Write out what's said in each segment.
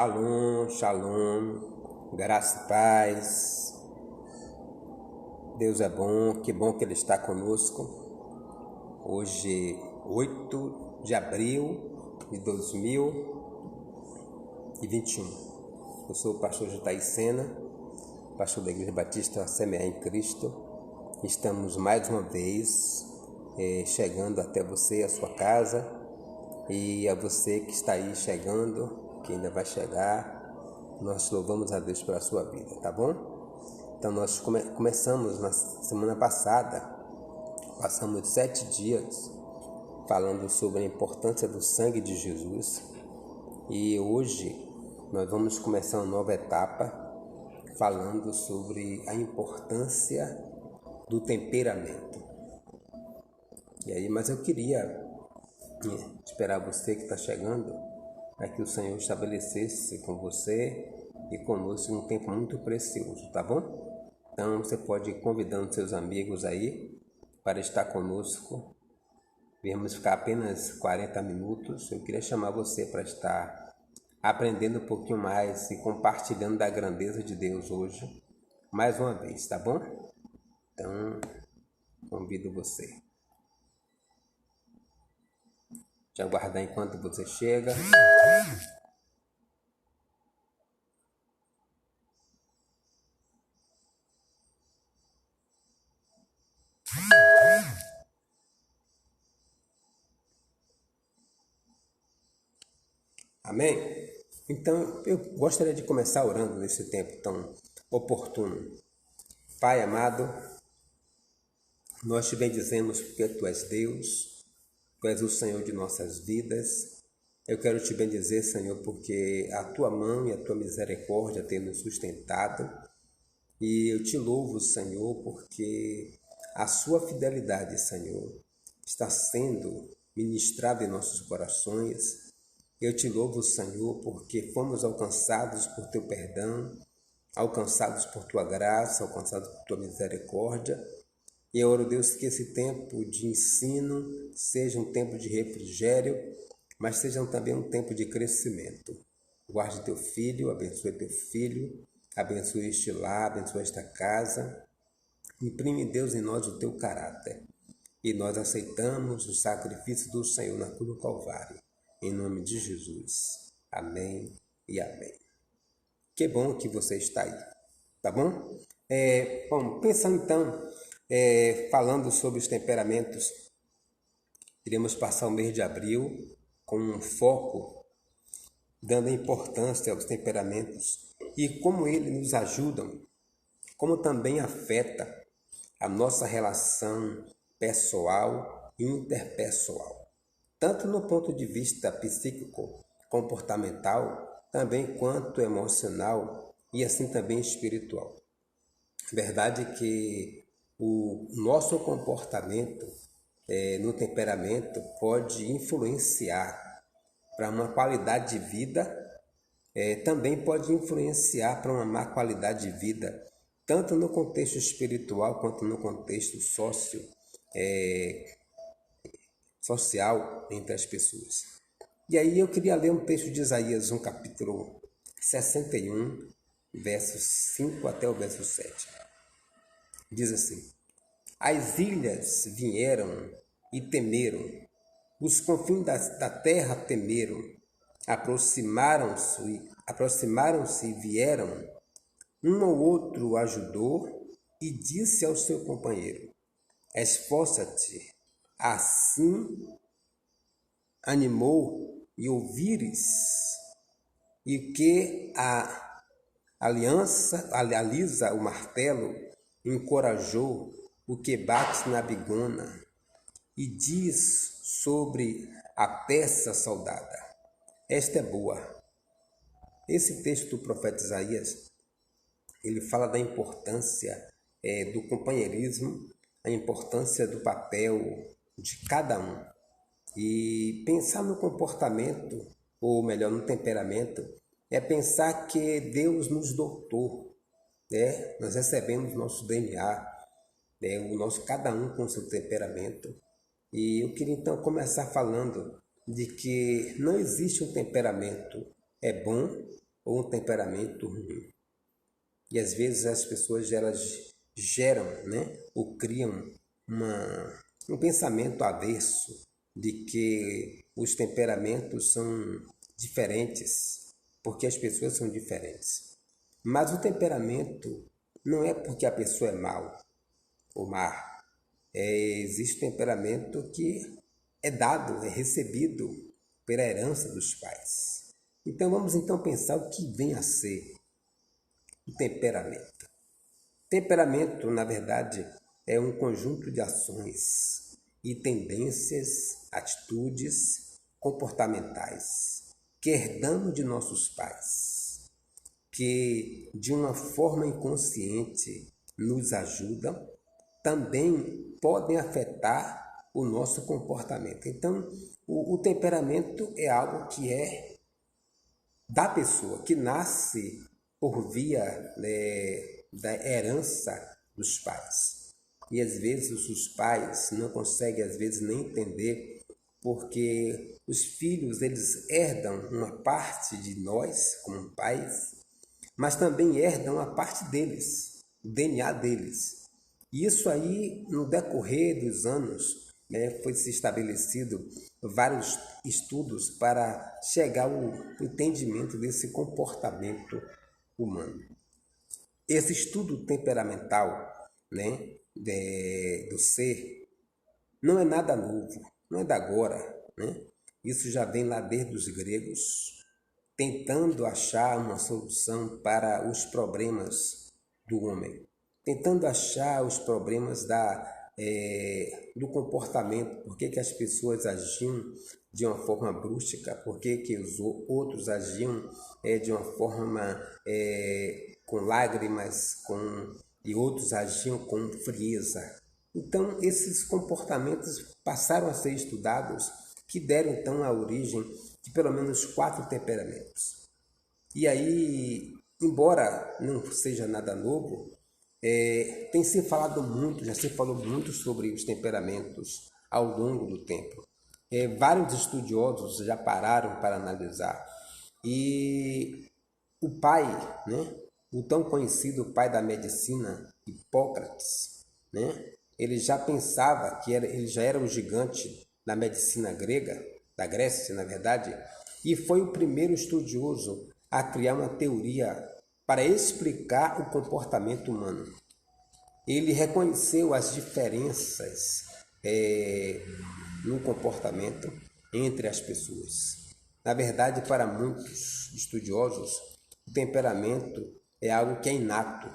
Shalom, shalom, graça e paz. Deus é bom, que bom que Ele está conosco. Hoje, 8 de abril de 2021. Eu sou o pastor Jutaí Sena, pastor da Igreja Batista Semear em Cristo. Estamos mais uma vez chegando até você, a sua casa, e a você que está aí chegando, que ainda vai chegar. Nós louvamos a Deus pela sua vida, tá bom? Então nós começamos na semana passada, passamos 7 dias falando sobre a importância do sangue de Jesus, e hoje nós vamos começar uma nova etapa falando sobre a importância do temperamento. E aí, mas eu queria esperar você que está chegando, para que o Senhor estabelecesse com você e conosco um tempo muito precioso, tá bom? Então você pode ir convidando seus amigos aí para estar conosco. Viemos ficar apenas 40 minutos. Eu queria chamar você para estar aprendendo um pouquinho mais e compartilhando da grandeza de Deus hoje, mais uma vez, tá bom? Então, convido você. Te aguardar enquanto você chega. Amém? Então, eu gostaria de começar orando nesse tempo tão oportuno. Pai amado, nós te bendizemos porque Tu és Deus, Tu és o Senhor de nossas vidas. Eu quero te bendizer, Senhor, porque a Tua mão e a Tua misericórdia têm nos sustentado. E eu te louvo, Senhor, porque a Sua fidelidade, Senhor, está sendo ministrada em nossos corações. Eu te louvo, Senhor, porque fomos alcançados por Teu perdão, alcançados por Tua graça, alcançados por Tua misericórdia. E eu oro, Deus, que esse tempo de ensino seja um tempo de refrigério, mas seja também um tempo de crescimento. Guarde Teu filho, abençoe Teu filho, abençoe este lar, abençoe esta casa. Imprime, Deus, em nós o Teu caráter. E nós aceitamos o sacrifício do Senhor na cruz do Calvário. Em nome de Jesus. Amém e amém. Que bom que você está aí, tá bom? Bom, pensando então, falando sobre os temperamentos, iremos passar o mês de abril com um foco, dando importância aos temperamentos e como eles nos ajudam, como também afeta a nossa relação pessoal e interpessoal, tanto no ponto de vista psíquico, comportamental, também quanto emocional e assim também espiritual. Verdade é que o nosso comportamento no temperamento pode influenciar para uma qualidade de vida, também pode influenciar para uma má qualidade de vida, tanto no contexto espiritual quanto no contexto social entre as pessoas. E aí eu queria ler um texto de Isaías, no capítulo 61, versos 5 até o verso 7. Diz assim: As ilhas vieram e temeram, os confins da terra temeram, aproximaram-se e vieram, um ao outro ajudou e disse ao seu companheiro: Esforça-te, assim animou e ouvires, e que a alisa o martelo, encorajou o que bate na bigona, e diz sobre a peça soldada: Esta é boa. Esse texto do profeta Isaías, ele fala da importância do companheirismo, a importância do papel de cada um. E pensar no comportamento, ou melhor, no temperamento, é pensar que Deus nos dotou, né? Nós recebemos nosso DNA, cada um com seu temperamento. E eu queria então começar falando de que não existe um temperamento bom ou um temperamento ruim. E às vezes as pessoas elas geram, né, ou criam um pensamento averso de que os temperamentos são diferentes, porque as pessoas são diferentes. Mas o temperamento não é porque a pessoa é mau ou má. Existe temperamento que é dado, é recebido pela herança dos pais. Então vamos então pensar o que vem a ser o temperamento. Temperamento, na verdade, é um conjunto de ações e tendências, atitudes comportamentais que herdamos de nossos pais, que de uma forma inconsciente nos ajudam, também podem afetar o nosso comportamento. Então, o temperamento é algo que é da pessoa, que nasce por via da herança dos pais. E às vezes os pais não conseguem às vezes nem entender, porque os filhos eles herdam uma parte de nós como pais, mas também herdam a parte deles, o DNA deles. E isso aí, no decorrer dos anos, foi se estabelecido vários estudos para chegar ao entendimento desse comportamento humano. Esse estudo temperamental, né, do ser não é nada novo, não é da agora, né? Isso já vem lá desde os gregos, tentando achar uma solução para os problemas do homem, tentando achar os problemas do comportamento, por que as pessoas agiam de uma forma brusca, por que os outros agiam de uma forma com lágrimas, e outros agiam com frieza. Então, esses comportamentos passaram a ser estudados, que deram então a origem de pelo menos 4 temperamentos. E aí, embora não seja nada novo, tem se falado muito, já se falou muito sobre os temperamentos ao longo do tempo. Vários estudiosos já pararam para analisar. E o pai, né, o tão conhecido pai da medicina, Hipócrates, né, ele já pensava que ele já era um gigante da medicina grega, da Grécia, na verdade, e foi o primeiro estudioso a criar uma teoria para explicar o comportamento humano. Ele reconheceu as diferenças no comportamento entre as pessoas. Na verdade, para muitos estudiosos, o temperamento é algo que é inato.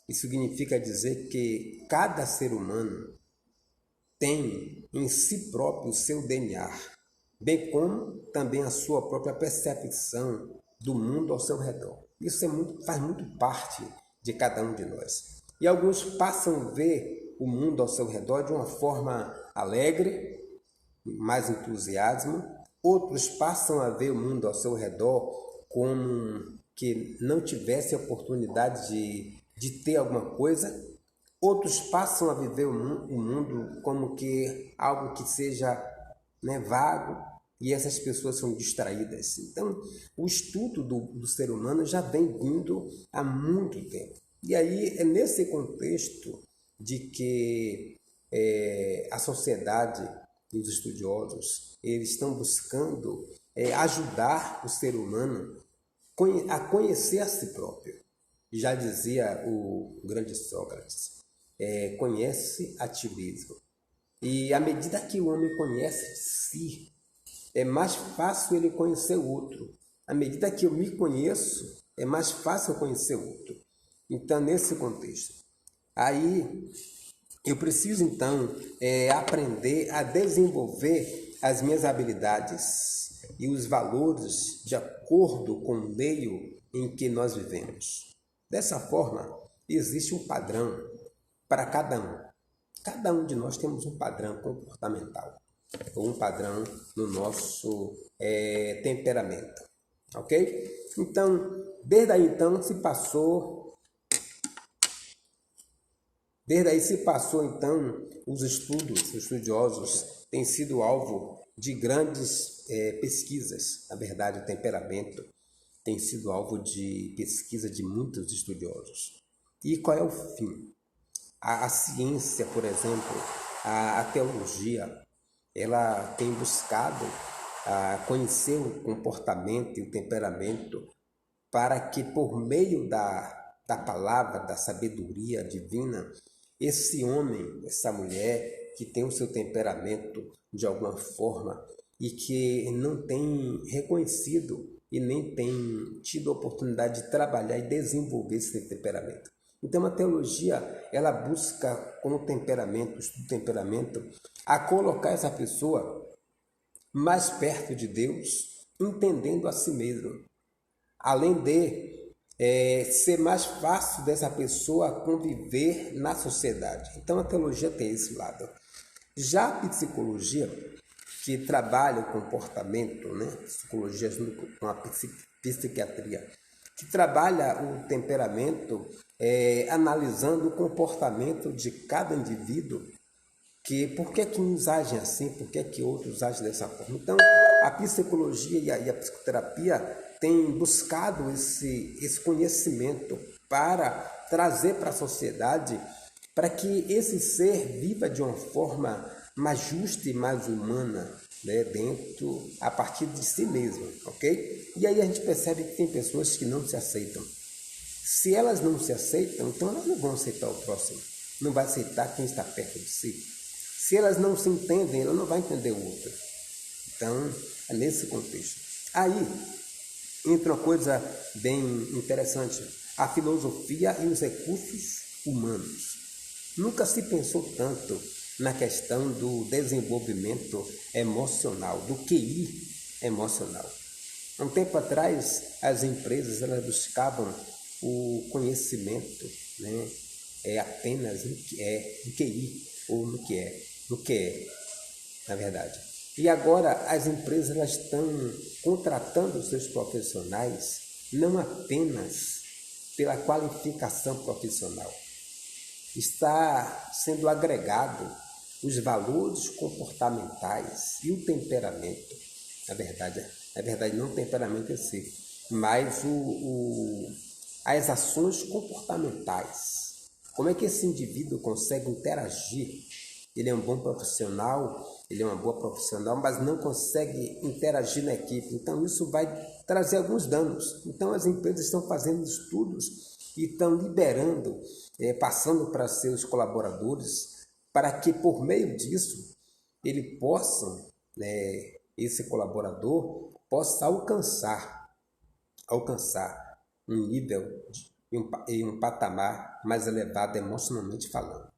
Isso significa dizer que cada ser humano tem em si próprio o seu DNA, bem como também a sua própria percepção do mundo ao seu redor. Isso faz muito parte de cada um de nós. E alguns passam a ver o mundo ao seu redor de uma forma alegre, mais entusiasmo. Outros passam a ver o mundo ao seu redor como que não tivesse a oportunidade de ter alguma coisa. Outros passam a viver o mundo como que algo que seja, né, vago, e essas pessoas são distraídas. Então, o estudo do ser humano já vem vindo há muito tempo. E aí é nesse contexto de que a sociedade e os estudiosos eles estão buscando ajudar o ser humano a conhecer a si próprio. Já dizia o grande Sócrates, conhece a ti mesmo. E à medida que o homem conhece de si, é mais fácil ele conhecer o outro. À medida que eu me conheço, é mais fácil eu conhecer o outro. Então, nesse contexto, aí eu preciso então aprender a desenvolver as minhas habilidades e os valores de acordo com o meio em que nós vivemos. Dessa forma, existe um padrão para cada um. Cada um de nós temos um padrão comportamental, ou um padrão no nosso temperamento, ok? Então, desde aí se passou então os estudiosos têm sido alvo de grandes pesquisas, na verdade, o temperamento. tem sido alvo de pesquisa de muitos estudiosos. E qual é o fim? A ciência, por exemplo, a teologia, ela tem buscado conhecer o comportamento e o temperamento para que, por meio da palavra, da sabedoria divina, esse homem, essa mulher que tem o seu temperamento de alguma forma e que não tem reconhecido e nem tem tido a oportunidade de trabalhar e desenvolver esse temperamento. Então, a teologia, ela busca, com o temperamento, o estudo do temperamento, a colocar essa pessoa mais perto de Deus, entendendo a si mesmo. Além de ser mais fácil dessa pessoa conviver na sociedade. Então, a teologia tem esse lado. Já a psicologia, que trabalha o comportamento, psicologia junto com a psiquiatria, que trabalha o temperamento, analisando o comportamento de cada indivíduo, que por que uns agem assim, por que outros agem dessa forma. Então, a psicologia e a psicoterapia têm buscado esse conhecimento para trazer para a sociedade, para que esse ser viva de uma forma mais justa e mais humana, a partir de si mesmo, ok? E aí a gente percebe que tem pessoas que não se aceitam. Se elas não se aceitam, então elas não vão aceitar o próximo, não vai aceitar quem está perto de si. Se elas não se entendem, ela não vai entender o outro. Então, é nesse contexto. Aí entra uma coisa bem interessante, a filosofia e os recursos humanos. Nunca se pensou tanto na questão do desenvolvimento emocional, do QI emocional. Há um tempo atrás, as empresas elas buscavam o conhecimento, apenas no QI, ou no que é, na verdade. E agora as empresas elas estão contratando os seus profissionais não apenas pela qualificação profissional. Está sendo agregado os valores comportamentais e o temperamento. Na verdade não o temperamento em si, mas as ações comportamentais. Como é que esse indivíduo consegue interagir? Ele é um bom profissional, ele é uma boa profissional, mas não consegue interagir na equipe. Então, isso vai trazer alguns danos. Então, as empresas estão fazendo estudos e estão liberando, passando para seus colaboradores, para que, por meio disso, ele possa, esse colaborador, possa alcançar um nível e um patamar mais elevado emocionalmente falando.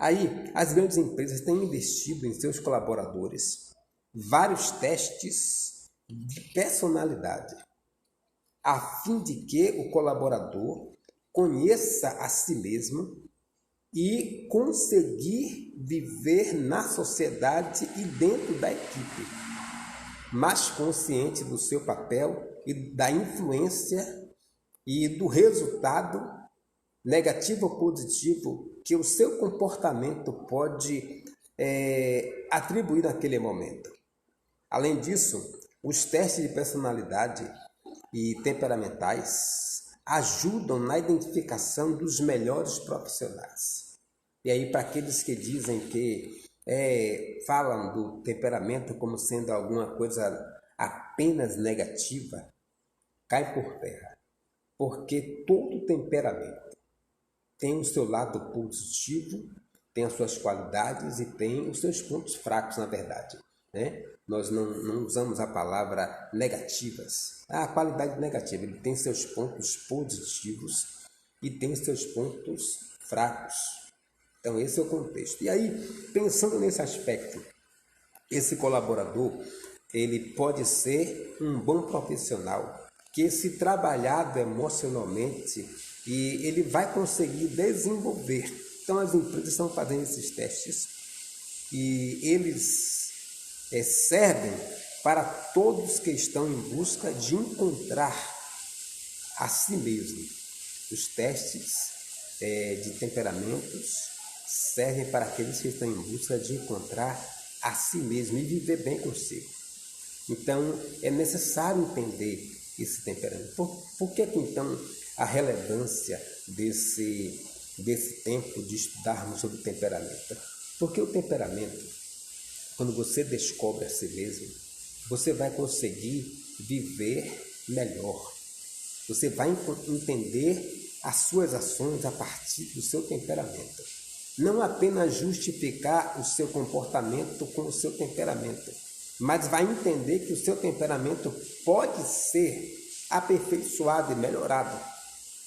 Aí, as grandes empresas têm investido em seus colaboradores vários testes de personalidade, a fim de que o colaborador conheça a si mesmo e conseguir viver na sociedade e dentro da equipe, mais consciente do seu papel e da influência e do resultado negativo ou positivo que o seu comportamento pode atribuir naquele momento. Além disso, os testes de personalidade e temperamentais ajudam na identificação dos melhores profissionais. E aí, para aqueles que dizem que falam do temperamento como sendo alguma coisa apenas negativa, cai por terra. Porque todo temperamento tem o seu lado positivo, tem as suas qualidades e tem os seus pontos fracos, na verdade. Nós não usamos a palavra negativas. A qualidade negativa, ele tem seus pontos positivos e tem seus pontos fracos. Então, esse é o contexto. E aí, pensando nesse aspecto, esse colaborador, ele pode ser um bom profissional, que se trabalhado emocionalmente, e ele vai conseguir desenvolver. Então, as empresas estão fazendo esses testes e eles servem para todos que estão em busca de encontrar a si mesmo. Os testes de temperamentos servem para aqueles que estão em busca de encontrar a si mesmo e viver bem consigo. Então, é necessário entender esse temperamento? Por que então a relevância desse tempo de estudarmos sobre o temperamento? Porque o temperamento, quando você descobre a si mesmo, você vai conseguir viver melhor. Você vai entender as suas ações a partir do seu temperamento. Não apenas justificar o seu comportamento com o seu temperamento, mas vai entender que o seu temperamento pode ser aperfeiçoado e melhorado.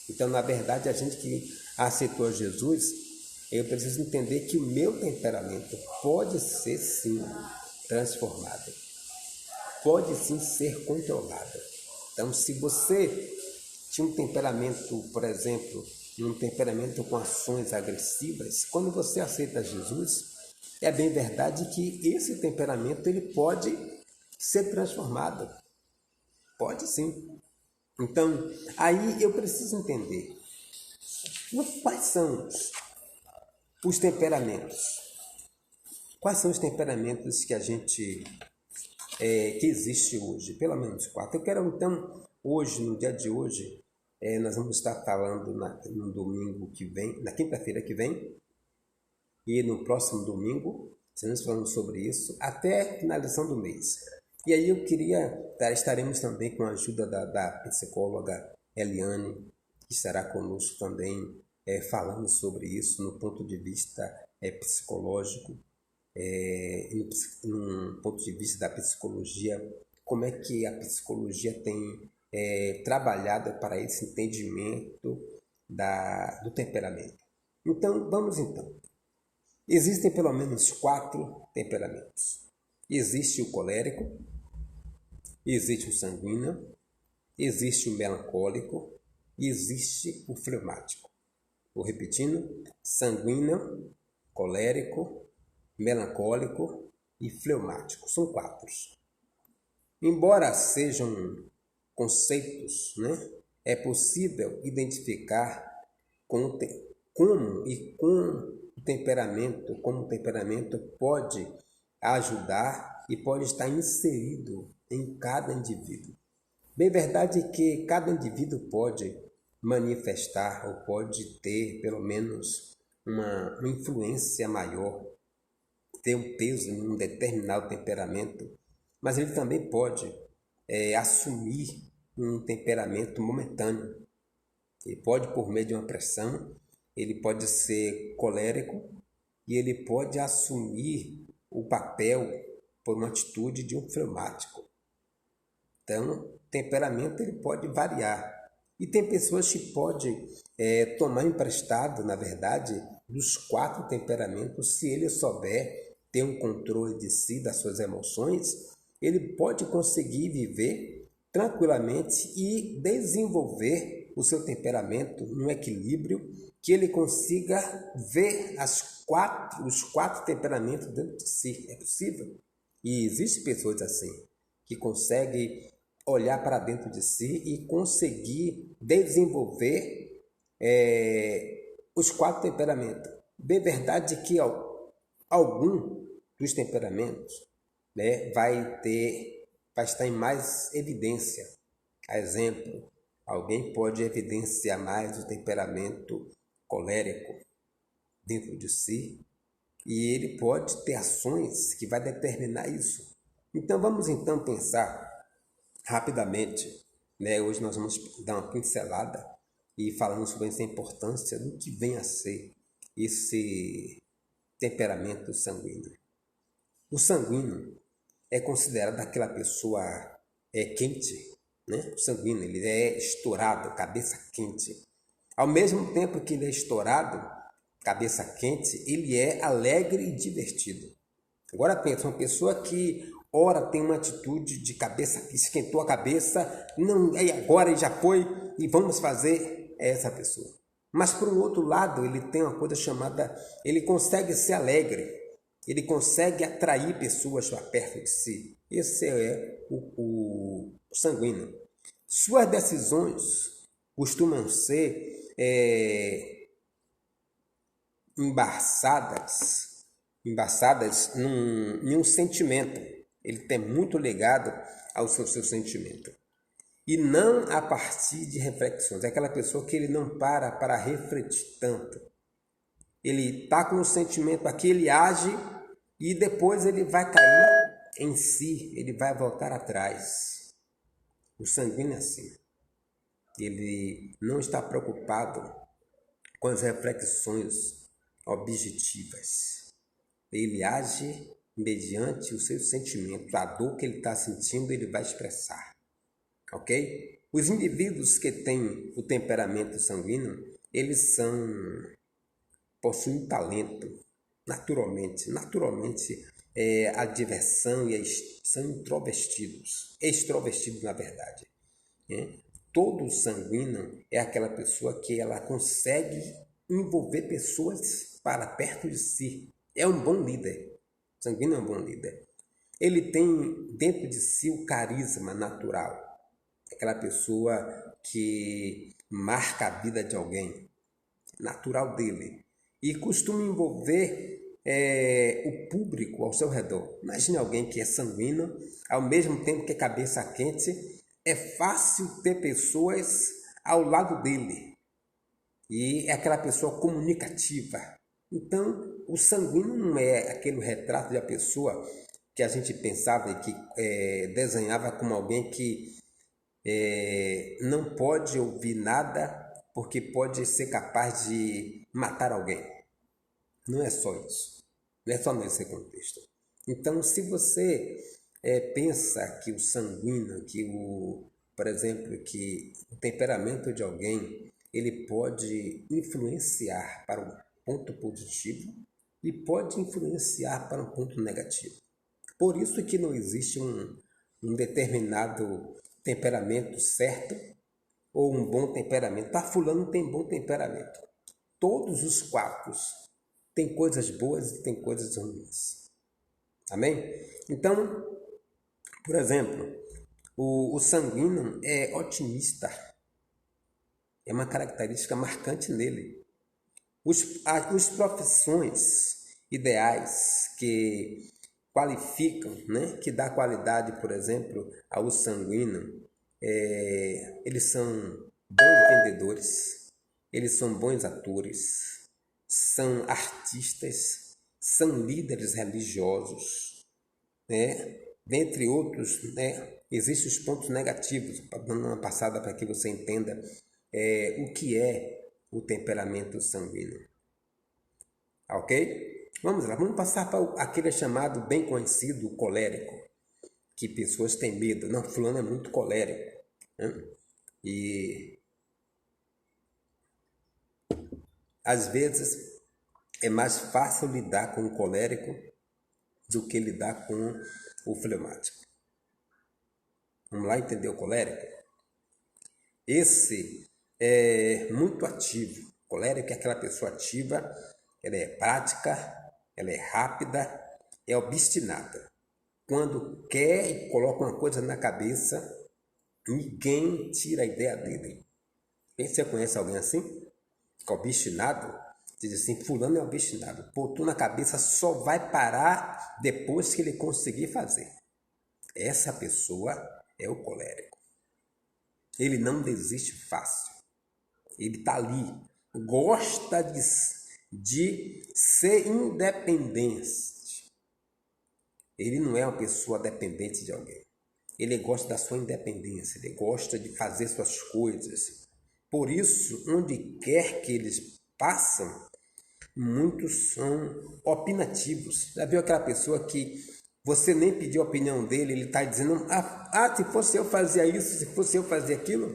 Então, na verdade, a gente que aceitou Jesus, eu preciso entender que o meu temperamento pode ser, sim, transformado. Pode, sim, ser controlado. Então, se você tinha um temperamento, por exemplo, um temperamento com ações agressivas, quando você aceita Jesus, é bem verdade que esse temperamento ele pode ser transformado. Pode sim. Então, aí eu preciso entender quais são os temperamentos. Quais são os temperamentos que a gente que existe hoje? Pelo menos 4. Eu quero então, hoje, no dia de hoje, nós vamos estar falando no domingo que vem, na quinta-feira que vem, e no próximo domingo, estaremos falando sobre isso, até a finalização do mês. E aí estaremos também com a ajuda da psicóloga Eliane, que estará conosco também, falando sobre isso no ponto de vista psicológico, no ponto de vista da psicologia, como é que a psicologia tem trabalhado para esse entendimento do temperamento. Então, vamos então. Existem pelo menos 4 temperamentos. Existe o colérico, existe o sanguíneo, existe o melancólico e existe o fleumático. Vou repetindo: sanguíneo, colérico, melancólico e fleumático. São 4. Embora sejam conceitos, né, é possível identificar como o temperamento pode ajudar e pode estar inserido em cada indivíduo. Bem verdade que cada indivíduo pode manifestar ou pode ter pelo menos uma influência maior, ter um peso em um determinado temperamento, mas ele também pode assumir um temperamento momentâneo. Ele pode, por meio de uma pressão, ele pode ser colérico e ele pode assumir o papel por uma atitude de um fleumático. Então, o temperamento ele pode variar. E tem pessoas que podem tomar emprestado, na verdade, dos 4 temperamentos. Se ele souber ter um controle de si, das suas emoções, ele pode conseguir viver tranquilamente e desenvolver o seu temperamento num equilíbrio que ele consiga ver os 4 temperamentos dentro de si. É possível. E existem pessoas assim, que conseguem olhar para dentro de si e conseguir desenvolver os 4 temperamentos. Bem verdade que algum dos temperamentos, né, vai estar em mais evidência. A exemplo, alguém pode evidenciar mais o temperamento colérico dentro de si e ele pode ter ações que vai determinar isso. Então vamos então pensar rapidamente, né? Hoje nós vamos dar uma pincelada e falando sobre essa importância do que vem a ser esse temperamento sanguíneo. O sanguíneo é considerado aquela pessoa quente, né? O sanguíneo ele é estourado, cabeça quente. Ao mesmo tempo que ele é estourado, cabeça quente, ele é alegre e divertido. Agora pensa, uma pessoa que ora tem uma atitude de cabeça, que esquentou a cabeça, não, agora já foi e vamos fazer, essa pessoa. Mas por um outro lado, ele tem uma coisa chamada, ele consegue ser alegre, ele consegue atrair pessoas para perto de si. Esse é o sanguíneo. Suas decisões costumam ser embaçadas em um sentimento. Ele tem muito ligado ao seu sentimento. e não a partir de reflexões. É aquela pessoa que ele não para refletir tanto. Ele está com o sentimento aqui, ele age e depois ele vai cair em si, ele vai voltar atrás. O sanguíneo é assim. Ele não está preocupado com as reflexões objetivas. Ele age mediante o seu sentimento, a dor que ele está sentindo, ele vai expressar. Ok? Os indivíduos que têm o temperamento sanguíneo, eles possuem talento, naturalmente, a diversão e são extrovertidos na verdade. Né? Todo sanguíneo é aquela pessoa que ela consegue envolver pessoas para perto de si. É um bom líder. O sanguíneo é um bom líder. Ele tem dentro de si o carisma natural. Aquela pessoa que marca a vida de alguém. Natural dele. E costuma envolver o público ao seu redor. Imagine alguém que é sanguíneo, ao mesmo tempo que é cabeça quente. É fácil ter pessoas ao lado dele. E é aquela pessoa comunicativa. Então, o sanguíneo não é aquele retrato da pessoa que a gente pensava e que desenhava como alguém que não pode ouvir nada porque pode ser capaz de matar alguém. Não é só isso. Não é só nesse contexto. Então, se você pensa que o sanguíneo, por exemplo, que o temperamento de alguém, ele pode influenciar para um ponto positivo e pode influenciar para um ponto negativo. Por isso que não existe um determinado temperamento certo ou um bom temperamento. Fulano tem bom temperamento. Todos os quatro têm coisas boas e têm coisas ruins. Amém? Então, por exemplo, o sanguíneo é otimista. É uma característica marcante nele. As profissões ideais que qualificam, né, que dá qualidade, por exemplo, ao sanguíneo, eles são bons vendedores, eles são bons atores, são artistas, são líderes religiosos, né? Dentre outros, né? Existem os pontos negativos, dando uma passada para que você entenda o que é o temperamento sanguíneo. Ok? Vamos lá, vamos passar para aquele chamado bem conhecido, o colérico, que pessoas têm medo. Não, fulano é muito colérico. Né? E às vezes é mais fácil lidar com o colérico do que lidar com o fleumático. Vamos lá entender o colérico? Esse é muito ativo. O colérico é aquela pessoa ativa, ela é prática, ela é rápida, é obstinada. Quando quer e coloca uma coisa na cabeça, ninguém tira a ideia dele. Você conhece alguém assim? Obstinado? Diz assim, fulano é obstinado. Botou na cabeça, só vai parar depois que ele conseguir fazer. Essa pessoa é o colérico. Ele não desiste fácil. Ele está ali. Gosta de ser independente. Ele não é uma pessoa dependente de alguém. Ele gosta da sua independência. Ele gosta de fazer suas coisas. Por isso, onde quer que eles passam, muitos são opinativos. Já viu aquela pessoa que você nem pediu a opinião dele, ele está dizendo, se fosse eu fazia isso, se fosse eu fazia aquilo?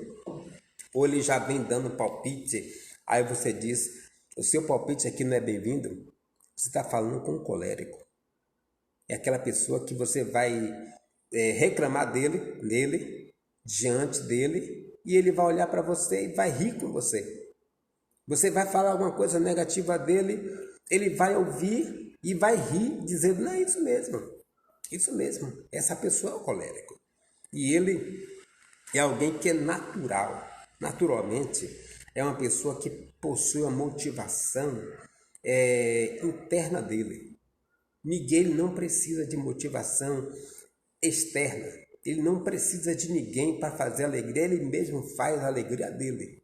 Ou ele já vem dando palpite, aí você diz, o seu palpite aqui não é bem-vindo? Você está falando com um colérico. É aquela pessoa que você vai reclamar dele, diante dele, e ele vai olhar para você e vai rir com você. Você vai falar alguma coisa negativa dele, ele vai ouvir e vai rir, dizendo, não, é isso mesmo. Isso mesmo, essa pessoa é o colérico. E ele é alguém que é natural. Naturalmente, é uma pessoa que possui uma motivação interna dele. Miguel não precisa de motivação externa. Ele não precisa de ninguém para fazer alegria, ele mesmo faz a alegria dele.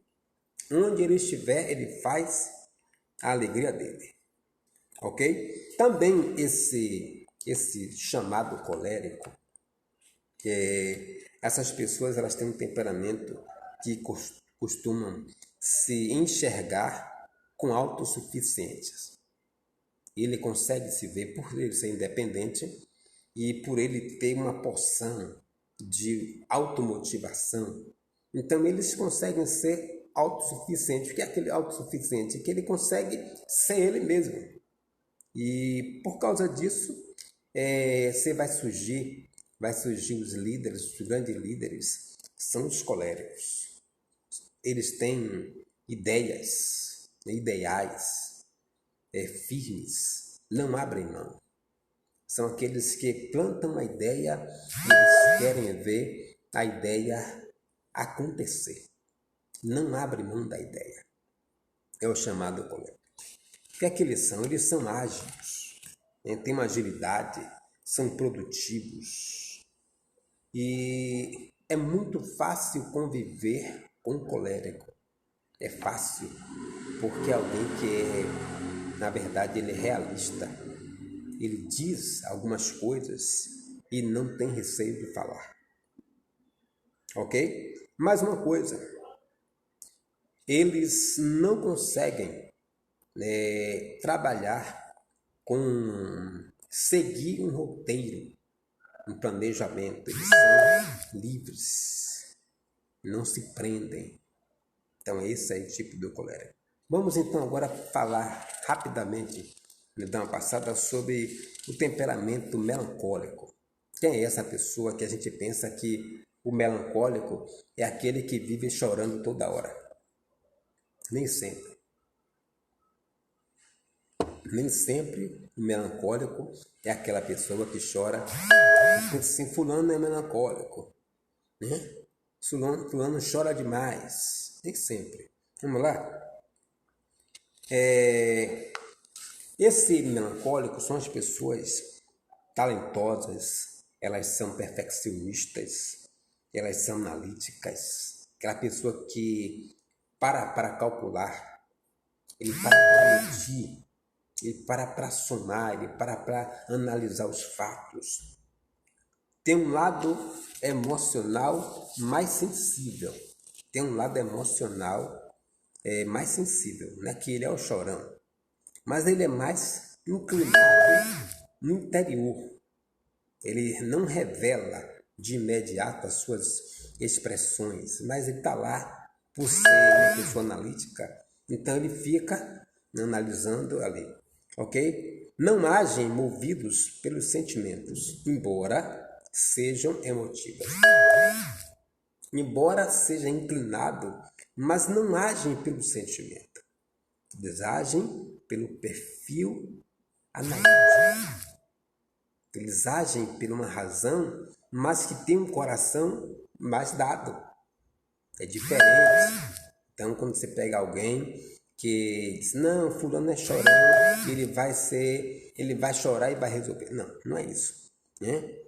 Onde ele estiver, ele faz a alegria dele. Ok? Também esse chamado colérico, essas pessoas elas têm um temperamento que costumam se enxergar com autossuficientes. Ele consegue se ver por ele ser independente e por ele ter uma porção de automotivação. Então eles conseguem ser autossuficientes. O que é aquele autossuficiente? Que ele consegue ser ele mesmo. E por causa disso, vai surgir os líderes, os grandes líderes, são os coléricos. Eles têm ideiais firmes, não abrem mão. São aqueles que plantam a ideia, eles querem ver a ideia acontecer. Não abrem mão da ideia. É o chamado colérico. O que é que eles são? Eles são ágeis, têm uma agilidade, são produtivos. E é muito fácil conviver com o colérico. É fácil, porque é alguém que na verdade, ele é realista. Ele diz algumas coisas e não tem receio de falar. Ok? Mais uma coisa. Eles não conseguem trabalhar seguir um roteiro, um planejamento. Eles são livres, não se prendem. Então esse é o tipo do colérico. Vamos então agora falar rapidamente, dar uma passada sobre o temperamento melancólico. Quem é essa pessoa que a gente pensa que o melancólico é aquele que vive chorando toda hora? Nem sempre. Nem sempre o melancólico é aquela pessoa que chora. Assim, fulano é melancólico, né? Fulano chora demais. Nem sempre. Vamos lá? Esse melancólico são as pessoas talentosas, elas são perfeccionistas, elas são analíticas. Aquela pessoa que para calcular, ele para medir, ele para somar, ele para analisar os fatos. Tem um lado emocional mais sensível. Tem um lado emocional mais sensível, não é que ele é o chorão, mas ele é mais inclinado no interior. Ele não revela de imediato as suas expressões, mas ele está lá por ser uma pessoa analítica, então ele fica analisando ali, ok? Não agem movidos pelos sentimentos, embora sejam emotivas. Embora seja inclinado, mas não agem pelo sentimento. Eles agem pelo perfil analítico. Eles agem por uma razão, mas que tem um coração mais dado. É diferente. Então, quando você pega alguém que diz, não, fulano é chorão, ele vai chorar e vai resolver. Não, não é isso, né?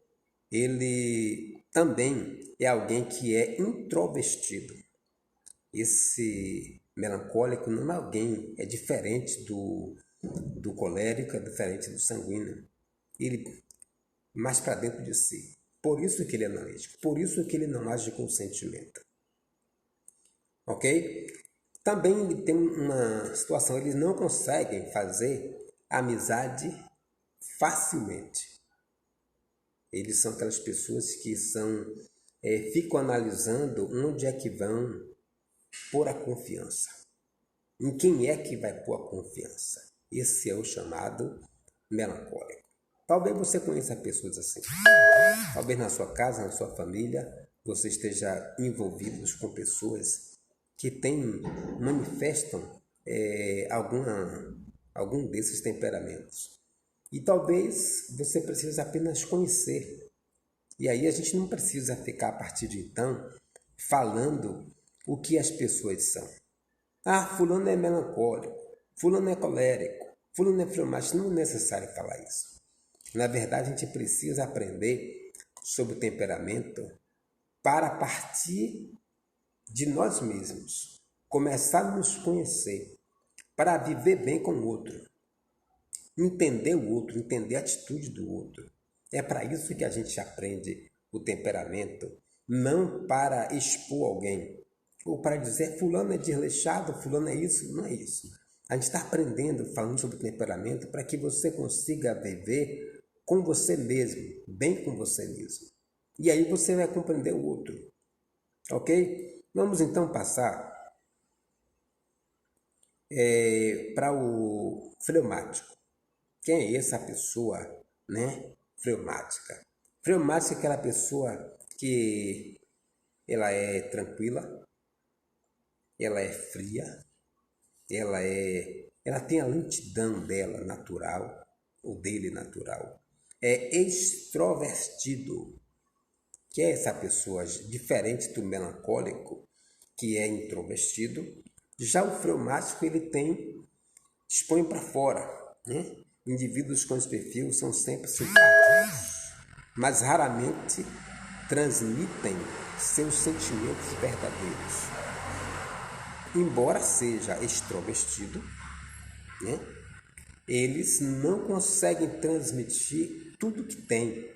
Ele também é alguém que é introvertido. Esse melancólico não é alguém, é diferente do colérico, é diferente do sanguíneo. Ele mais para dentro de si. Por isso que ele é analítico, por isso que ele não age com sentimento. Ok? Também ele tem uma situação, eles não conseguem fazer amizade facilmente. Eles são aquelas pessoas que ficam analisando onde é que vão pôr a confiança. Em quem é que vai pôr a confiança? Esse é o chamado melancólico. Talvez você conheça pessoas assim. Talvez na sua casa, na sua família, você esteja envolvido com pessoas que manifestam algum desses temperamentos. E talvez você precise apenas conhecer. E aí a gente não precisa ficar a partir de então falando o que as pessoas são. Ah, fulano é melancólico, fulano é colérico, fulano é fleumático. Não é necessário falar isso. Na verdade, a gente precisa aprender sobre o temperamento para partir de nós mesmos, começar a nos conhecer, para viver bem com o outro, entender o outro, entender a atitude do outro. É para isso que a gente aprende o temperamento, não para expor alguém, ou para dizer fulano é desleixado, fulano é isso, não é isso. A gente está aprendendo, falando sobre temperamento, para que você consiga viver com você mesmo, bem com você mesmo. E aí você vai compreender o outro, ok? Vamos então passar para o fleumático. Quem é essa pessoa, né? Fleumática. Fleumática é aquela pessoa que ela é tranquila, ela é fria, ela tem a lentidão dela natural, ou dele natural. É extrovertido, que é essa pessoa diferente do melancólico, que é introvertido. Já o fleumático, ele expõe para fora, né? Indivíduos com esse perfil são sempre simpáticos, mas raramente transmitem seus sentimentos verdadeiros. Embora seja extrovertido, né? Eles não conseguem transmitir tudo que tem.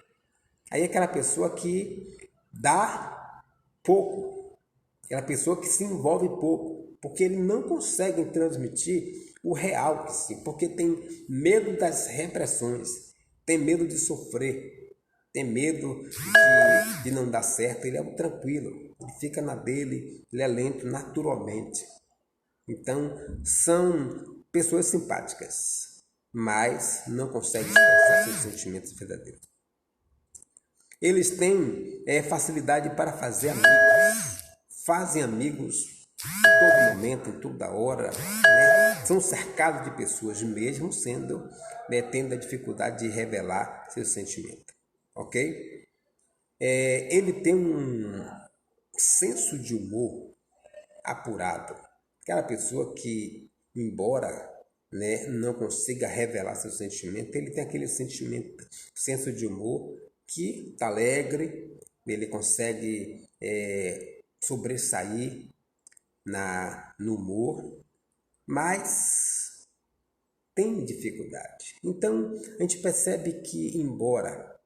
Aí é aquela pessoa que dá pouco, aquela pessoa que se envolve pouco, porque ele não consegue transmitir o real que sim, porque tem medo das repressões, tem medo de sofrer, tem medo de não dar certo. Ele é um tranquilo, ele fica na dele, ele é lento naturalmente. Então, são pessoas simpáticas, mas não conseguem expressar seus sentimentos verdadeiros. Eles têm facilidade para fazer amigos, fazem amigos em todo momento, em toda hora, né? São cercados de pessoas, mesmo tendo a dificuldade de revelar seus sentimentos, ok? Ele tem um senso de humor apurado, aquela pessoa que, embora, né, não consiga revelar seu sentimento, ele tem aquele senso de humor que está alegre, ele consegue sobressair no humor, mas tem dificuldade. Então, a gente percebe que, embora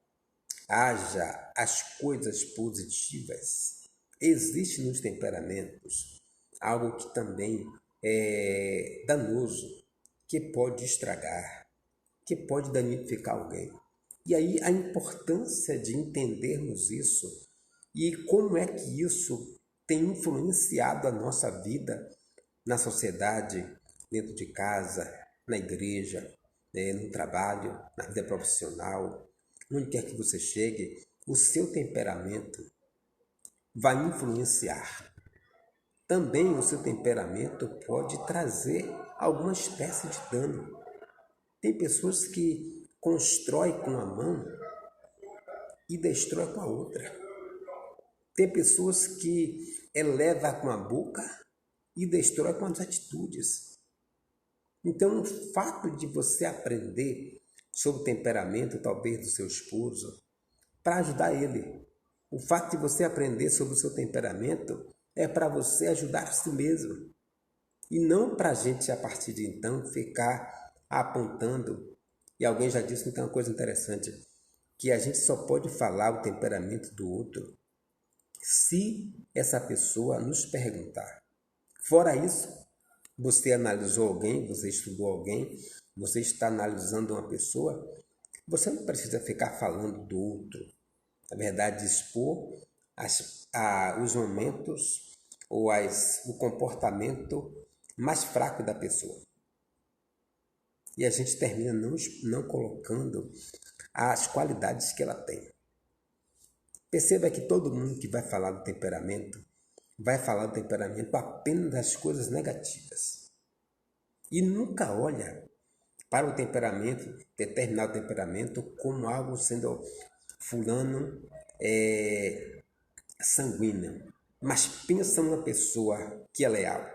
haja as coisas positivas, existe nos temperamentos algo que também é danoso, que pode estragar, que pode danificar alguém. E aí a importância de entendermos isso e como é que isso tem influenciado a nossa vida na sociedade, dentro de casa, na igreja, no trabalho, na vida profissional, onde quer que você chegue, o seu temperamento vai influenciar. Também o seu temperamento pode trazer alguma espécie de dano. Tem pessoas que constroem com a mão e destroem com a outra. Tem pessoas que elevam com a boca e destroem com as atitudes. Então, o fato de você aprender sobre o temperamento, talvez, do seu esposo, para ajudar ele. O fato de você aprender sobre o seu temperamento é para você ajudar a si mesmo. E não para a gente, a partir de então, ficar apontando. E alguém já disse então uma coisa interessante, que a gente só pode falar o temperamento do outro se essa pessoa nos perguntar. Fora isso, você analisou alguém, você estudou alguém, você está analisando uma pessoa, você não precisa ficar falando do outro. Na verdade, expor os momentos ou o comportamento mais fraco da pessoa. E a gente termina não colocando as qualidades que ela tem. Perceba que todo mundo que vai falar do temperamento, vai falar do temperamento apenas das coisas negativas. E nunca olha para o temperamento, determinado temperamento, como algo sendo fulano sanguíneo. Mas pensa numa pessoa que é leal.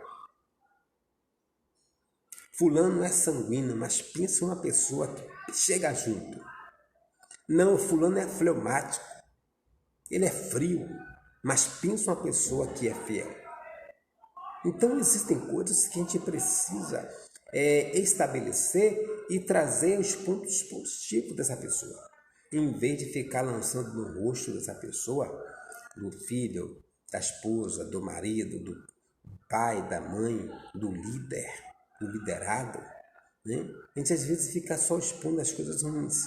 Fulano é sanguíneo, mas pensa numa pessoa que chega junto. Não, fulano é fleumático. ele é frio, mas pensa uma pessoa que é fiel. Então existem coisas que a gente precisa estabelecer e trazer os pontos positivos dessa pessoa, em vez de ficar lançando no rosto dessa pessoa, do filho, da esposa, do marido, do pai, da mãe, do líder, do liderado, né? A gente às vezes fica só expondo as coisas ruins.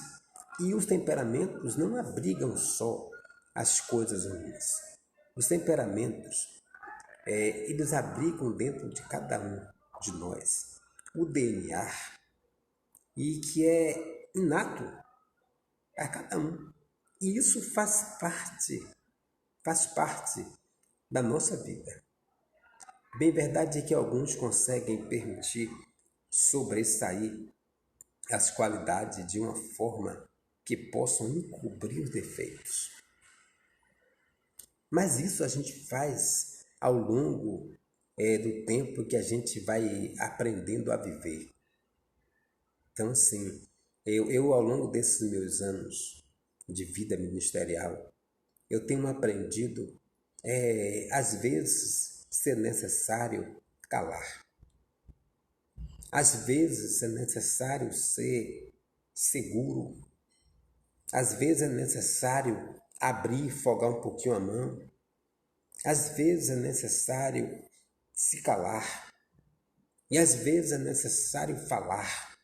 E os temperamentos não abrigam só as coisas ruins. Os temperamentos, eles abrigam dentro de cada um de nós o DNA, e que é inato a cada um. E isso faz parte da nossa vida. Bem verdade é que alguns conseguem permitir sobressair as qualidades de uma forma que possam encobrir os defeitos. Mas isso a gente faz ao longo do tempo que a gente vai aprendendo a viver. Então, assim, eu ao longo desses meus anos de vida ministerial, eu tenho aprendido, às vezes, ser necessário calar. Às vezes é necessário ser seguro. Às vezes é necessário abrir e folgar um pouquinho a mão. Às vezes é necessário se calar. E às vezes é necessário falar.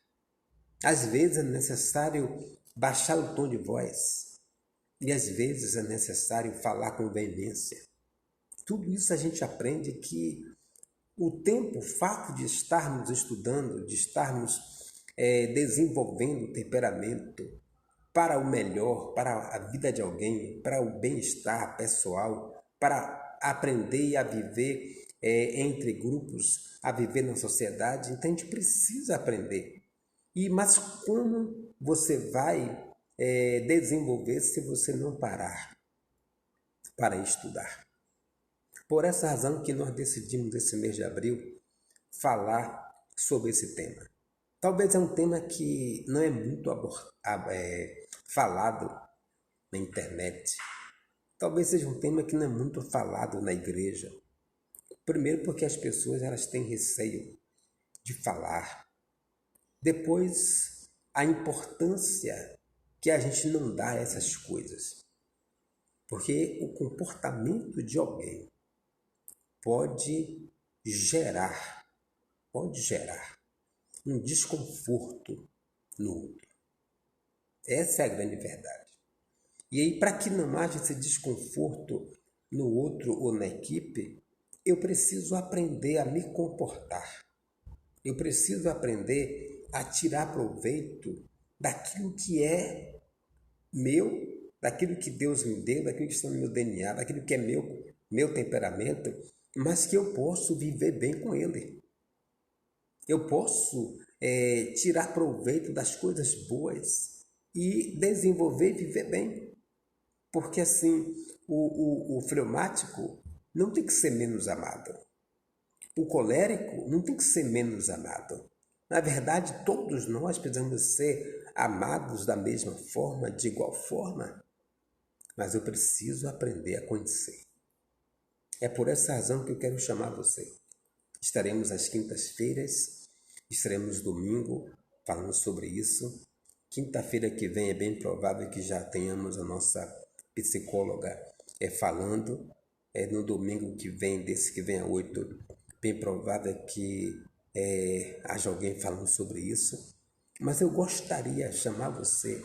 Às vezes é necessário baixar o tom de voz. E às vezes é necessário falar com veemência. Tudo isso a gente aprende que o tempo, o fato de estarmos estudando, de estarmos desenvolvendo o temperamento para o melhor, para a vida de alguém, para o bem-estar pessoal, para aprender a viver entre grupos, a viver na sociedade. Então a gente precisa aprender. Mas como você vai desenvolver se você não parar para estudar? Por essa razão que nós decidimos, esse mês de abril, falar sobre esse tema. Talvez é um tema que não é muito falado na internet. Talvez seja um tema que não é muito falado na igreja. Primeiro porque as pessoas elas têm receio de falar. Depois, a importância que a gente não dá a essas coisas. Porque o comportamento de alguém pode gerar um desconforto no outro. Essa é a grande verdade. E aí, para que não haja esse desconforto no outro ou na equipe, eu preciso aprender a me comportar. Eu preciso aprender a tirar proveito daquilo que é meu, daquilo que Deus me deu, daquilo que está no meu DNA, daquilo que é meu temperamento, mas que eu posso viver bem com ele. Eu posso tirar proveito das coisas boas e desenvolver e viver bem. Porque assim, o fleumático não tem que ser menos amado. O colérico não tem que ser menos amado. Na verdade, todos nós precisamos ser amados da mesma forma, de igual forma. Mas eu preciso aprender a conhecer. É por essa razão que eu quero chamar você. Estaremos às quintas-feiras, estaremos domingo falando sobre isso. Quinta-feira que vem é bem provável que já tenhamos a nossa psicóloga falando. No domingo que vem, desse que vem a 8, bem provável que haja alguém falando sobre isso. Mas eu gostaria de chamar você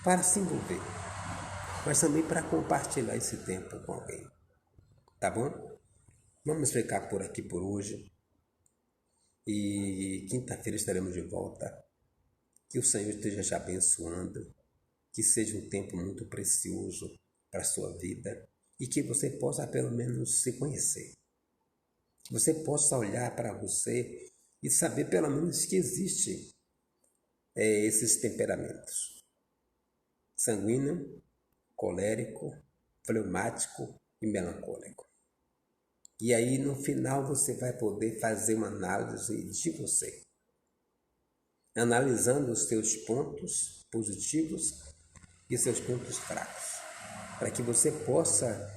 para se envolver, mas também para compartilhar esse tempo com alguém. Tá bom? Vamos ficar por aqui por hoje. E quinta-feira estaremos de volta. Que o Senhor esteja te abençoando. Que seja um tempo muito precioso para a sua vida. E que você possa pelo menos se conhecer. Que você possa olhar para você e saber pelo menos que existem esses temperamentos. Sanguíneo, colérico, fleumático e melancólico. E aí no final você vai poder fazer uma análise de você. Analisando os seus pontos positivos e seus pontos fracos. para que você possa,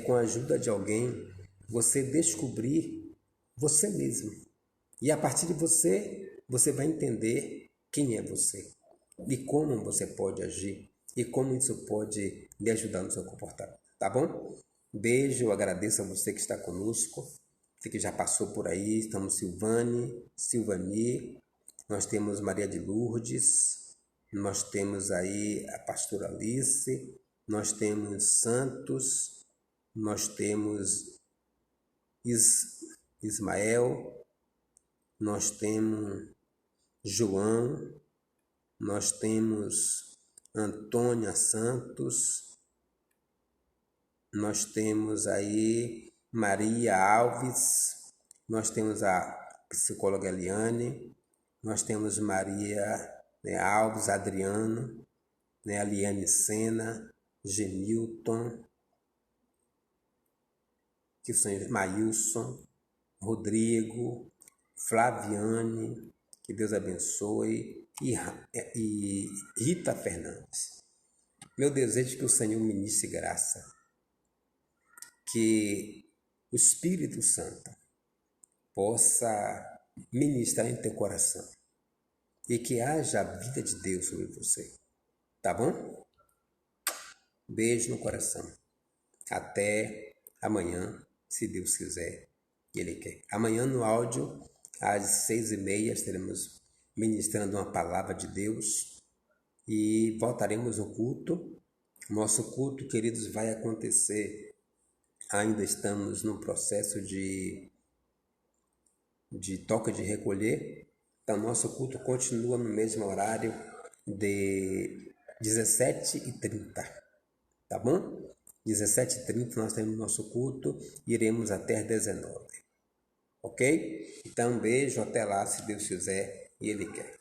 com a ajuda de alguém, você descobrir você mesmo. E a partir de você, você vai entender quem é você e como você pode agir e como isso pode lhe ajudar no seu comportamento, tá bom? Beijo, eu agradeço a você que está conosco, você que já passou por aí. Estamos Silvani, nós temos Maria de Lourdes, nós temos aí a pastora Alice, nós temos Santos, nós temos Ismael, nós temos João, nós temos Antônia Santos, nós temos aí Maria Alves, nós temos a psicóloga Eliane, nós temos Maria, Alves Adriano, Aliane Sena, Genilton, que são Maílson, Rodrigo, Flaviane, que Deus abençoe, e Rita Fernandes. Meu desejo é que o Senhor ministre graça, que o Espírito Santo possa ministrar em teu coração e que haja a vida de Deus sobre você, tá bom? Beijo no coração. Até amanhã, se Deus quiser e Ele quer. Amanhã no áudio, às 6h30, estaremos ministrando uma palavra de Deus e voltaremos ao culto. Nosso culto, queridos, vai acontecer. Ainda estamos no processo de toca de recolher. Então, nosso culto continua no mesmo horário de 17h30, tá bom? 17h30 nós temos nosso culto, iremos até às 19h, ok? Então, um beijo, até lá, se Deus quiser e Ele quer.